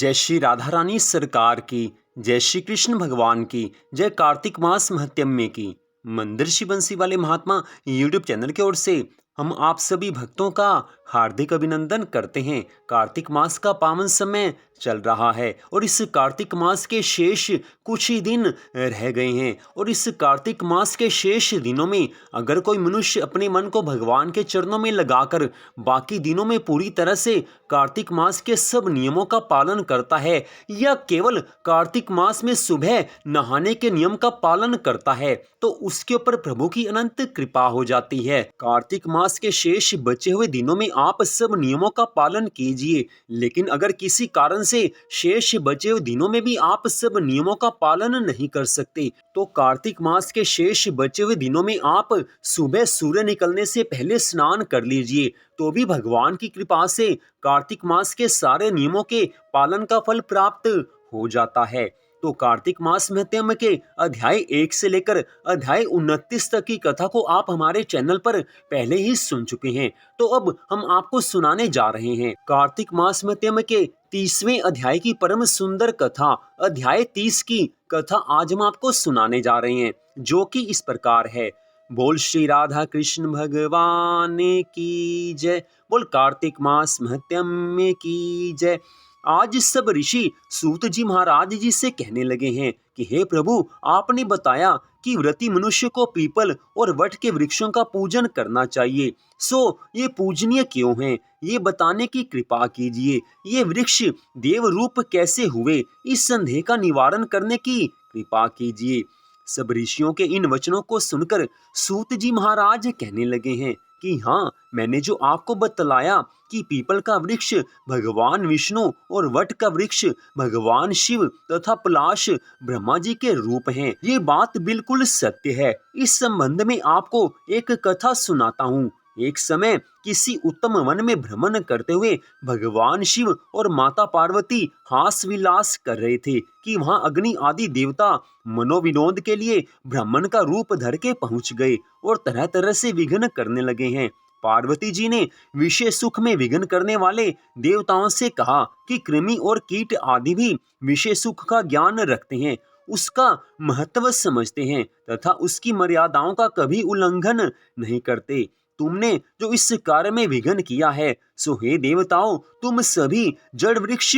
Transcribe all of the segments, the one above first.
जय श्री राधा रानी सरकार की, जय श्री कृष्ण भगवान की, जय कार्तिक मास महत्म्य की। मंदिर श्री बंसी वाले महात्मा यूट्यूब चैनल की ओर से हम आप सभी भक्तों का हार्दिक अभिनंदन करते हैं। कार्तिक मास का पावन समय चल रहा है और इस कार्तिक मास के शेष कुछ ही दिन रह गए हैं और इस कार्तिक मास के शेष दिनों में अगर कोई मनुष्य अपने मन को भगवान के चरणों में लगाकर बाकी दिनों में पूरी तरह से कार्तिक मास के सब नियमों का पालन करता है या केवल कार्तिक मास में सुबह नहाने के नियम का पालन करता है तो उसके ऊपर प्रभु की अनंत कृपा हो जाती है। कार्तिक मास के शेष बचे हुए दिनों में आप सब नियमों का पालन कीजिए, लेकिन अगर किसी कारण से शेष बचे हुए दिनों में भी आप सब नियमों का पालन नहीं कर सकते तो कार्तिक मास के शेष बचे हुए दिनों में आप सुबह सूर्य निकलने से पहले स्नान कर लीजिए, तो भी भगवान की कृपा से कार्तिक मास के सारे नियमों के पालन का फल प्राप्त हो जाता है। तो कार्तिक मास महत्म्य के अध्याय 1 से लेकर अध्याय 29 तक की कथा को आप हमारे चैनल पर पहले ही सुन चुके हैं, तो अब हम आपको सुनाने जा रहे हैं कार्तिक मास महत्म्य के 30वें अध्याय की परम सुंदर कथा। अध्याय 30 की कथा आज हम आपको सुनाने जा रहे हैं, जो कि इस प्रकार है। बोल श्री राधा कृष्ण भगवान की जय, बोल कार्तिक मास महत्म्य की जय। आज सब ऋषि सूत जी महाराज जी से कहने लगे हैं कि हे प्रभु, आपने बताया कि व्रती मनुष्य को पीपल और वट के वृक्षों का पूजन करना चाहिए, सो ये पूजनीय क्यों हैं, ये बताने की कृपा कीजिए। ये वृक्ष देव रूप कैसे हुए, इस संदेह का निवारण करने की कृपा कीजिए। सब ऋषियों के इन वचनों को सुनकर सूत जी महाराज कहने लगे हैं कि हाँ, मैंने जो आपको बतलाया कि पीपल का वृक्ष भगवान विष्णु और वट का वृक्ष भगवान शिव तथा पलाश ब्रह्मा जी के रूप हैं, ये बात बिल्कुल सत्य है। इस संबंध में आपको एक कथा सुनाता हूँ। एक समय किसी उत्तम वन में भ्रमण करते हुए भगवान शिव और माता पार्वती हास विलास कर रहे थे कि वहां अग्नि आदि देवता मनोविनोद के लिए ब्राह्मण का रूप धर के पहुंच गए और तरह तरह से विघ्न करने लगे हैं। पार्वती जी ने विषय सुख में विघ्न करने वाले देवताओं से कहा कि कृमि और कीट आदि भी विषय सुख का ज्ञान रखते हैं, उसका महत्व समझते हैं तथा उसकी मर्यादाओं का कभी उल्लंघन नहीं करते। तुमने जो इस कार्य में विघ्न किया है, सो हे देवताओं, तुम सभी जड़ वृक्ष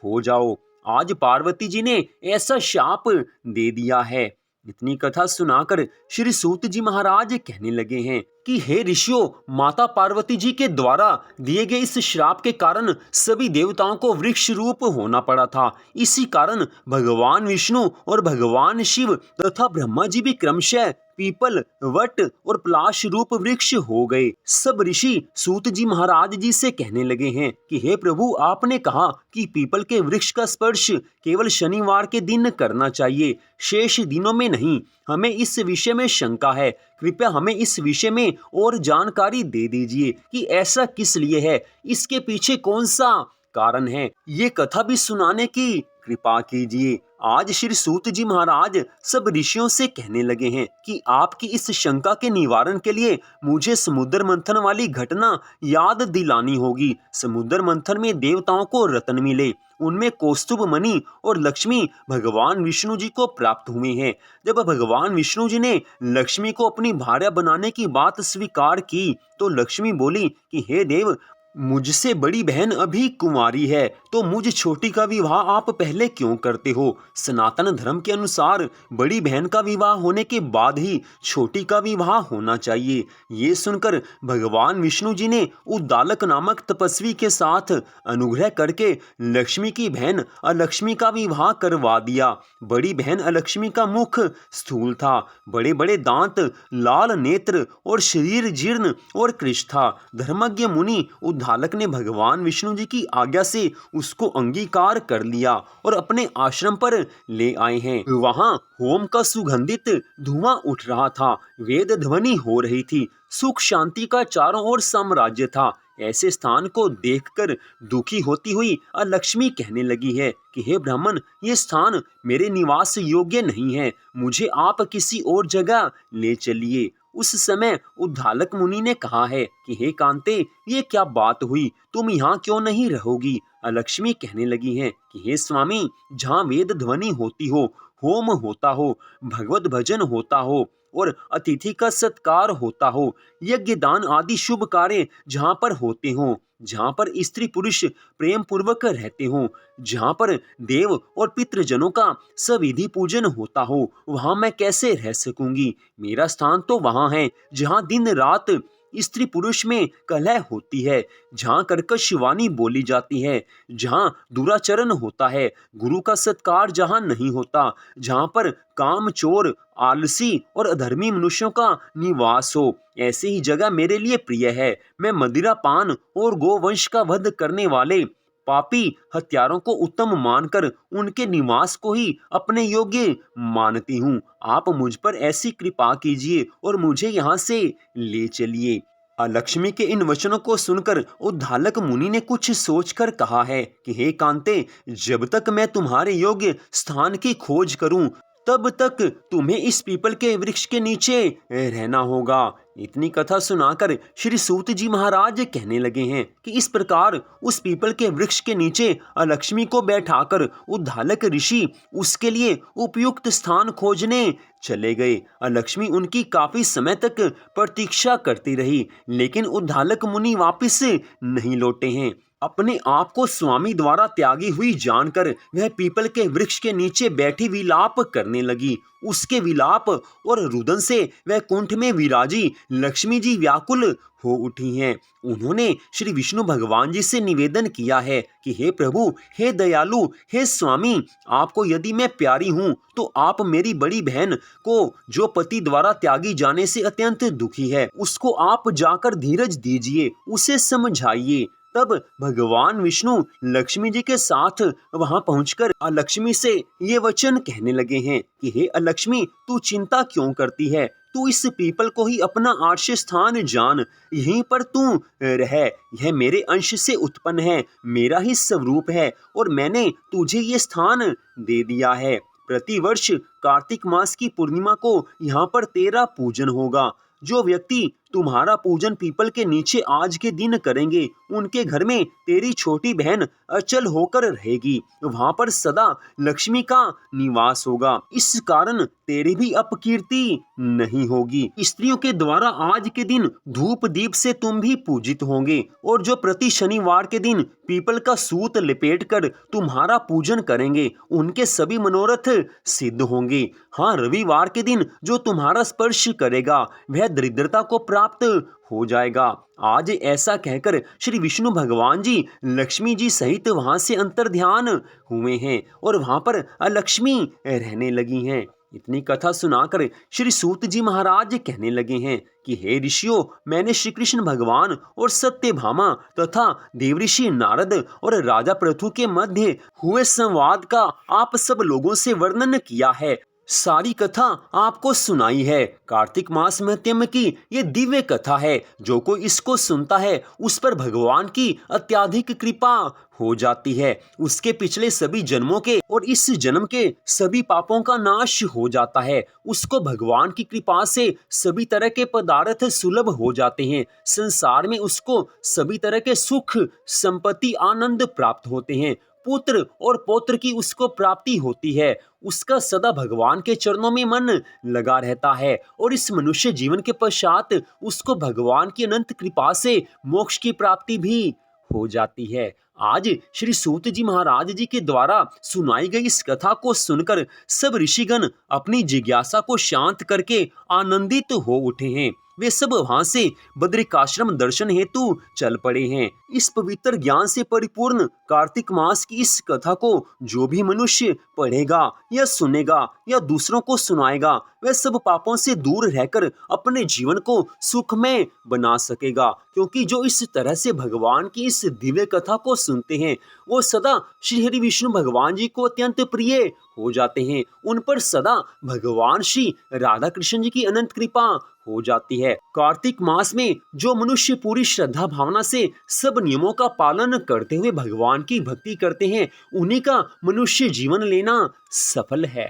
हो जाओ। आज पार्वती जी ने ऐसा शाप दे दिया है। इतनी कथा सुनाकर श्री सूत जी महाराज कहने लगे हैं कि हे ऋषियों, माता पार्वती जी के द्वारा दिए गए इस श्राप के कारण सभी देवताओं को वृक्ष रूप होना पड़ा था। इसी कारण भगवान विष्णु और भगवान शिव तथा ब्रह्मा जी भी क्रमशः पीपल, वट और पलाश रूप वृक्ष हो गए। सब ऋषि सूत जी महाराज जी से कहने लगे हैं कि हे प्रभु, आपने कहा कि पीपल के वृक्ष का स्पर्श केवल शनिवार के दिन करना चाहिए, शेष दिनों में नहीं। हमें इस विषय में शंका है, कृपया हमें इस विषय में और जानकारी दे दीजिए कि ऐसा किस लिए है, इसके पीछे कौन सा कारण है, ये कथा भी सुनाने की कृपा कीजिए। आज श्री सूत जी महाराज सब ऋषियों से कहने लगे हैं कि आपकी इस शंका के निवारण के लिए मुझे समुद्र मंथन वाली घटना याद दिलानी होगी। समुद्र मंथन में देवताओं को रत्न मिले, उनमें कौस्तुभ मणि और लक्ष्मी भगवान विष्णु जी को प्राप्त हुए हैं। जब भगवान विष्णु जी ने लक्ष्मी को अपनी भार्या बनाने की बात स्वीकार की तो लक्ष्मी बोली कि हे देव, मुझसे बड़ी बहन अभी कुंवारी है, तो मुझ छोटी का विवाह आप पहले क्यों करते हो? सनातन धर्म के अनुसार बड़ी बहन का विवाह होने के बाद ही छोटी का विवाह होना चाहिए। ये सुनकर भगवान विष्णु जी ने उद्दालक नामक तपस्वी के साथ अनुग्रह करके लक्ष्मी की बहन अलक्ष्मी का विवाह करवा दिया। बड़ी बहन अलक्ष्मी का मुख स्थूल था, बड़े बड़े दांत, लाल नेत्र और शरीर जीर्ण और कृश था। धर्मज्ञ मुनि उद्दालक ने भगवान विष्णु जी की आज्ञा से उसको अंगीकार कर लिया और अपने आश्रम पर ले आए हैं। वहां होम का सुगंधित धुआं उठ रहा था, वेद ध्वनि हो रही थी, सुख शांति का चारों ओर साम्राज्य था। ऐसे स्थान को देखकर दुखी होती हुई अलक्ष्मी कहने लगी है कि हे ब्राह्मण, ये स्थान मेरे निवास योग्य नहीं है, मुझे आप किसी और जगह ले चलिए। उस समय उद्धालक मुनि ने कहा है कि हे कांते, ये क्या बात हुई, तुम यहाँ क्यों नहीं रहोगी? अलक्ष्मी कहने लगी हैं कि हे स्वामी, जहाँ वेद ध्वनि होती हो, होम होता हो, भगवत भजन होता हो और अतिथि का सत्कार होता हो, यज्ञ दान आदि शुभ कार्य जहाँ पर होते हों, जहाँ पर स्त्री पुरुष प्रेम पूर्वक रहते हों, जहाँ पर देव और पितृजनों का सविधि पूजन होता हो, वहाँ मैं कैसे रह सकूंगी? मेरा स्थान तो वहाँ है जहाँ दिन रात स्त्री पुरुष में कलह होती है, जहाँ कर्कश वाणी बोली जाती है, जहाँ दुराचरण होता है, गुरु का सत्कार जहाँ नहीं होता, जहाँ पर काम चोर आलसी और अधर्मी मनुष्यों का निवास हो, ऐसी ही जगह मेरे लिए प्रिय है। मैं मदिरा पान और गोवंश का वध करने वाले पापी हत्यारों को उत्तम मानकर उनके निवास को ही अपने योग्य मानती हूँ। आप मुझ पर ऐसी कृपा कीजिए और मुझे यहाँ से ले चलिए। लक्ष्मी के इन वचनों को सुनकर उद्धालक मुनि ने कुछ सोचकर कहा है कि हे कांते, जब तक मैं तुम्हारे योग्य स्थान की खोज करूं, तब तक तुम्हें इस पीपल के वृक्ष के नीचे रहना होगा। इतनी कथा सुनाकर श्री सूत जी महाराज कहने लगे हैं कि इस प्रकार उस पीपल के वृक्ष के नीचे अलक्ष्मी को बैठाकर उद्धालक ऋषि उसके लिए उपयुक्त स्थान खोजने चले गए। अलक्ष्मी उनकी काफी समय तक प्रतीक्षा करती रही, लेकिन उद्धालक मुनि वापस नहीं लौटे हैं। अपने आप को स्वामी द्वारा त्यागी हुई जानकर वह पीपल के वृक्ष के नीचे बैठी विलाप करने लगी। उसके विलाप और रुदन से वह कुंठ में विराजी लक्ष्मी जी व्याकुल हो उठी हैं। उन्होंने श्री विष्णु भगवान जी से निवेदन किया है कि हे प्रभु, हे दयालु, हे स्वामी, आपको यदि मैं प्यारी हूँ तो आप मेरी बड़ी बहन को, जो पति द्वारा त्यागी जाने से अत्यंत दुखी है, उसको आप जाकर धीरज दीजिए, उसे समझाइए। तब भगवान विष्णु लक्ष्मी जी के साथ वहां पहुंचकर अलक्ष्मी से ये वचन कहने लगे हैं कि हे अलक्ष्मी, तू चिंता क्यों करती है? तू इस पीपल को ही अपना आश्रय स्थान जान, यहीं पर तू रह। यह मेरे अंश से उत्पन्न है, मेरा ही स्वरूप है और मैंने तुझे ये स्थान दे दिया है। प्रतिवर्ष कार्तिक मास की पूर्णिमा को यहाँ पर तेरा पूजन होगा। जो व्यक्ति तुम्हारा पूजन पीपल के नीचे आज के दिन करेंगे, उनके घर में तेरी छोटी बहन अचल होकर रहेगी। वहां पर सदा लक्ष्मी का निवास होगा। इस कारण तेरी भी अपकीर्ति नहीं होगी। स्त्रियों के द्वारा आज के दिन धूप दीप से तुम भी पूजित होंगे और जो प्रति शनिवार के दिन पीपल का सूत लपेटकर तुम्हारा पूजन करेंगे, उनके सभी मनोरथ सिद्ध होंगे। हाँ, रविवार के दिन जो तुम्हारा स्पर्श करेगा, वह दरिद्रता को प्राप्त हो जाएगा। आज ऐसा कहकर श्री विष्णु भगवान जी लक्ष्मी जी सहित वहां से अंतर्ध्यान हुए हैं और वहां पर अलक्ष्मी रहने लगी हैं। इतनी कथा सुनाकर श्री सूत जी महाराज कहने लगे हैं कि हे ऋषियों, मैंने श्री कृष्ण भगवान और सत्यभामा तथा देवऋषि नारद और राजा पृथु के मध्य हुए संवाद का आप सब लोगों से वर्णन किया है। सारी कथा आपको सुनाई है। कार्तिक मास महत्म की ये दिव्य कथा है। जो कोई इसको सुनता है, उस पर भगवान की अत्याधिक कृपा हो जाती है। उसके पिछले सभी जन्मों के और इस जन्म के सभी पापों का नाश हो जाता है। उसको भगवान की कृपा से सभी तरह के पदार्थ सुलभ हो जाते हैं। संसार में उसको सभी तरह के सुख, संपत्ति, आनंद प्राप्त होते हैं। पुत्र और पौत्र की उसको प्राप्ति होती है। उसका सदा भगवान के चरणों में मन लगा रहता है और इस मनुष्य जीवन के पश्चात उसको भगवान की अनंत कृपा से मोक्ष की प्राप्ति भी हो जाती है। आज श्री सूत जी महाराज जी के द्वारा सुनाई गई इस कथा को सुनकर सब ऋषिगण अपनी जिज्ञासा को शांत करके आनंदित हो उठे हैं। वे सब वहां से बद्रिकाश्रम दर्शन हेतु चल पड़े हैं। इस पवित्र ज्ञान से परिपूर्ण कार्तिक मास की इस कथा को जो भी मनुष्य पढ़ेगा या सुनेगा या दूसरों को सुनाएगा, वह सब पापों से दूर रहकर अपने जीवन को सुखमय बना सकेगा। क्योंकि जो इस तरह से भगवान की इस दिव्य कथा को सुनते हैं, वो सदा श्री हरि विष्णु भगवान जी को अत्यंत प्रिय हो जाते हैं। उन पर सदा भगवान श्री राधा कृष्ण जी की अनंत कृपा हो जाती है। कार्तिक मास में जो मनुष्य पूरी श्रद्धा भावना से सब नियमों का पालन करते हुए भगवान की भक्ति करते हैं, उन्हीं का मनुष्य जीवन लेना सफल है।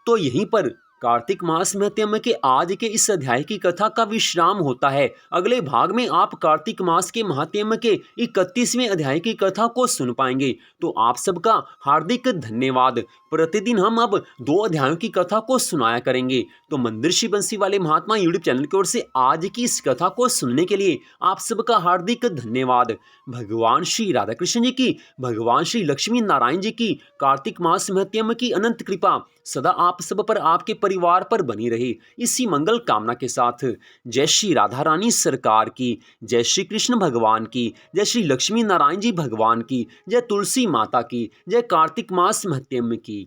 तो यहीं पर कार्तिक मास महत्म्य के आज के इस अध्याय की कथा का विश्राम होता है। अगले भाग में आप कार्तिक मास के महात्म्य के 31वें अध्याय की कथा को सुन पाएंगे। तो आप सबका हार्दिक धन्यवाद। प्रतिदिन हम अब 2 अध्यायों की कथा को सुनाया करेंगे। तो मंदिर बंसी वाले महात्मा यूट्यूब चैनल की ओर से आज की इस कथा को सुनने के लिए आप सबका हार्दिक धन्यवाद। भगवान श्री राधा कृष्ण जी की, भगवान श्री लक्ष्मी नारायण जी की कार्तिक मास महत्म्य की अनंत कृपा सदा आप सब पर, आपके परिवार पर बनी रहे। इसी मंगल कामना के साथ जय श्री राधा रानी सरकार की, जय श्री कृष्ण भगवान की, जय श्री लक्ष्मी नारायण जी भगवान की, जय तुलसी माता की, जय कार्तिक मास महत्म्य की।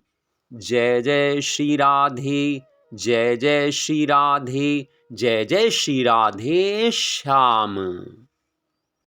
जय जय श्री राधे, जय जय श्री राधे, जय जय श्री राधे श्याम।